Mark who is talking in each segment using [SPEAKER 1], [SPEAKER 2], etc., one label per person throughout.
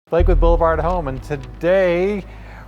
[SPEAKER 1] Blake with BLVDHOME, and today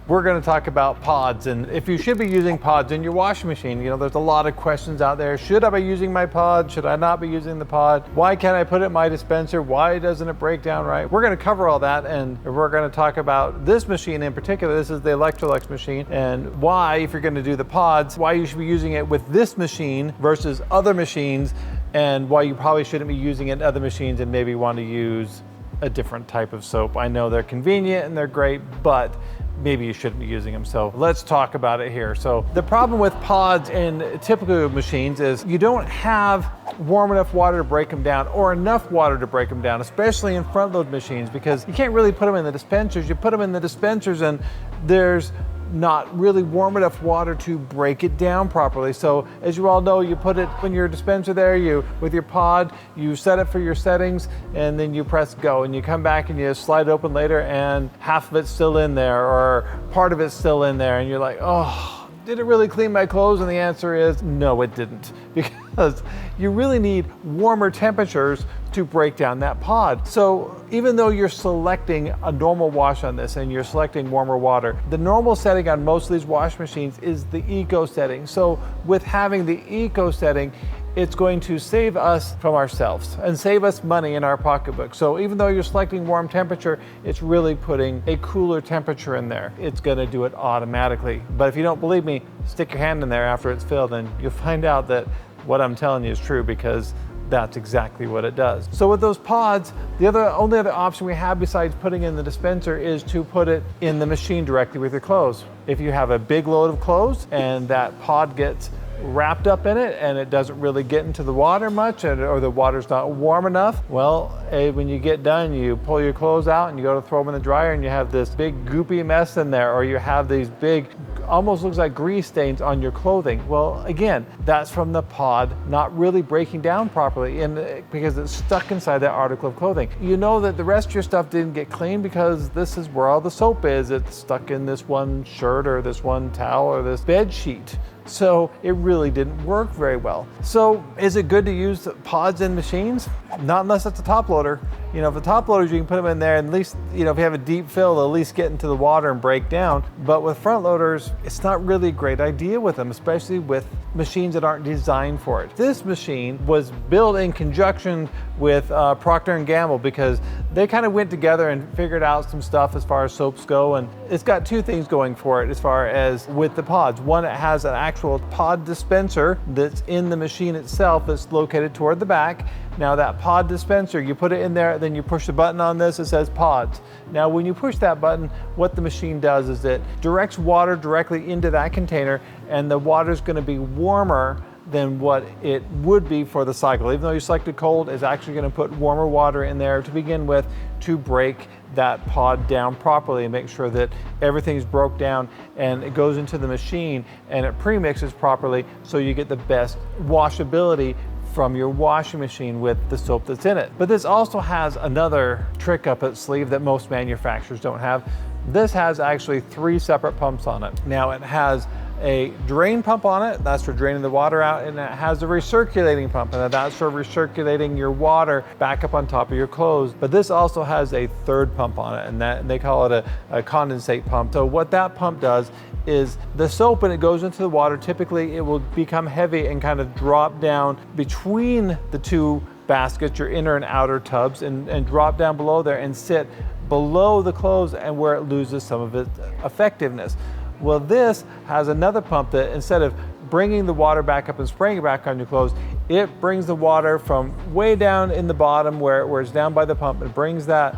[SPEAKER 1] we're going to talk about pods and if you should be using pods in your washing machine. You know, there's a lot of questions out there. Should I be using my pod? Should I not be using the pod? Why can't I put it in my dispenser? Why doesn't it break down right? We're going to cover all that, and we're going to talk about this machine in particular. This is the Electrolux machine, and why, if you're going to do the pods, why you should be using it with this machine versus other machines, and why you probably shouldn't be using it in other machines and maybe want to use a different type of soap. I know they're convenient and they're great, but maybe you shouldn't be using them. So let's talk about it here. So the problem with pods in typical machines is you don't have warm enough water to break them down, or enough water to break them down, especially in front load machines, because you can't really put them in the dispensers. You put them in the dispensers and there's not really warm enough water to break it down properly. So as you all know, you put it in your dispenser there, with your pod, you set it for your settings, and then you press go, and you come back and you slide it open later and half of it's still in there or part of it's still in there, and you're like, oh, did it really clean my clothes? And the answer is no, it didn't, because you really need warmer temperatures to break down that pod. So even though you're selecting a normal wash on this and you're selecting warmer water, the normal setting on most of these wash machines is the eco setting. So with having the eco setting, it's going to save us from ourselves and save us money in our pocketbook. So even though you're selecting warm temperature, it's really putting a cooler temperature in there. It's gonna do it automatically. But if you don't believe me, stick your hand in there after it's filled and you'll find out that what I'm telling you is true, because that's exactly what it does. So with those pods, the only other option we have besides putting in the dispenser is to put it in the machine directly with your clothes. If you have a big load of clothes and that pod gets wrapped up in it and it doesn't really get into the water much, or the water's not warm enough, well, when you get done, you pull your clothes out and you go to throw them in the dryer and you have this big goopy mess in there, or you have these big, almost looks like grease stains on your clothing. Well, again, that's from the pod not really breaking down properly, and because it's stuck inside that article of clothing. You know that the rest of your stuff didn't get clean because this is where all the soap is. It's stuck in this one shirt or this one towel or this bed sheet. So it really didn't work very well. So is it good to use pods in machines? Not unless it's a top loader. You know, if the top loaders, you can put them in there, and at least, you know, if you have a deep fill, they'll at least get into the water and break down. But with front loaders, it's not really a great idea with them, especially with machines that aren't designed for it. This machine was built in conjunction with Procter & Gamble, because they kind of went together and figured out some stuff as far as soaps go, and it's got two things going for it as far as with the pods. One, it has an actual pod dispenser that's in the machine itself that's located toward the back. Now that pod dispenser, you put it in there, then you push the button on this, it says pods. Now when you push that button, what the machine does is it directs water directly into that container, and the water is going to be warmer than what it would be for the cycle. Even though you selected cold, it's actually going to put warmer water in there to begin with to break that pod down properly and make sure that everything's broke down and it goes into the machine and it pre-mixes properly, so you get the best washability from your washing machine with the soap that's in it. But this also has another trick up its sleeve that most manufacturers don't have. This has actually 3 separate pumps on it. Now it has a drain pump on it, that's for draining the water out, and it has a recirculating pump, and that's for recirculating your water back up on top of your clothes. But this also has a third pump on it, and they call it a condensate pump. So what that pump does is the soap, when it goes into the water, typically it will become heavy and kind of drop down between the two baskets, your inner and outer tubs, and drop down below there and sit below the clothes, and where it loses some of its effectiveness. Well, this has another pump that, instead of bringing the water back up and spraying it back on your clothes, it brings the water from way down in the bottom where it's down by the pump. It brings that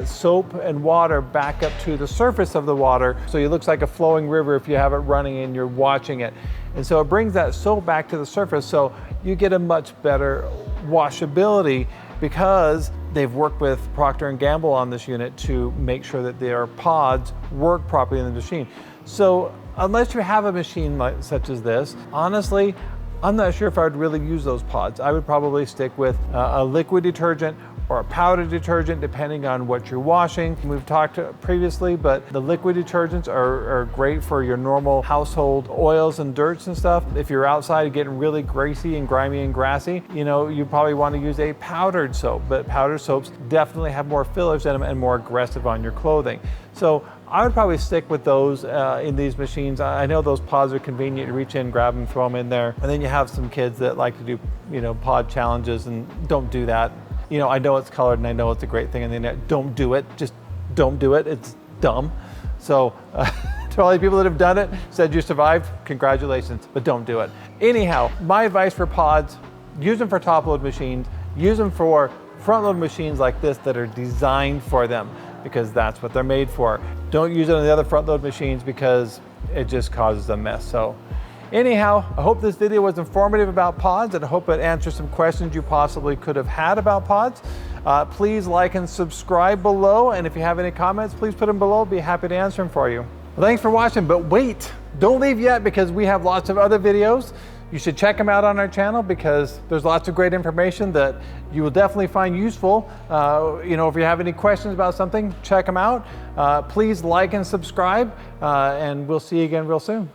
[SPEAKER 1] soap and water back up to the surface of the water, so it looks like a flowing river if you have it running and you're watching it. And so it brings that soap back to the surface, so you get a much better washability, because they've worked with Procter & Gamble on this unit to make sure that their pods work properly in the machine. So unless you have a machine such as this, honestly, I'm not sure if I would really use those pods. I would probably stick with a liquid detergent or a powder detergent, depending on what you're washing. We've talked previously, but the liquid detergents are great for your normal household oils and dirts and stuff. If you're outside getting really greasy and grimy and grassy, you know, you probably want to use a powdered soap, but powdered soaps definitely have more fillers in them and more aggressive on your clothing. So I would probably stick with those in these machines. I know those pods are convenient. You reach in, grab them, throw them in there. And then you have some kids that like to do, you know, pod challenges, and don't do that. You know, I know it's colored and I know it's a great thing on the internet. Don't do it. Just don't do it. It's dumb. So to all the people that have done it, said you survived, congratulations, but don't do it. Anyhow, my advice for pods: use them for top load machines, use them for front load machines like this that are designed for them, because that's what they're made for. Don't use it on the other front load machines because it just causes a mess. So anyhow, I hope this video was informative about pods, and I hope it answers some questions you possibly could have had about pods. Please like and subscribe below, and if you have any comments, please put them below. I'll be happy to answer them for you. Well, thanks for watching, but wait, don't leave yet, because we have lots of other videos. You should check them out on our channel, because there's lots of great information that you will definitely find useful. You know, if you have any questions about something, check them out. Please like and subscribe, and we'll see you again real soon.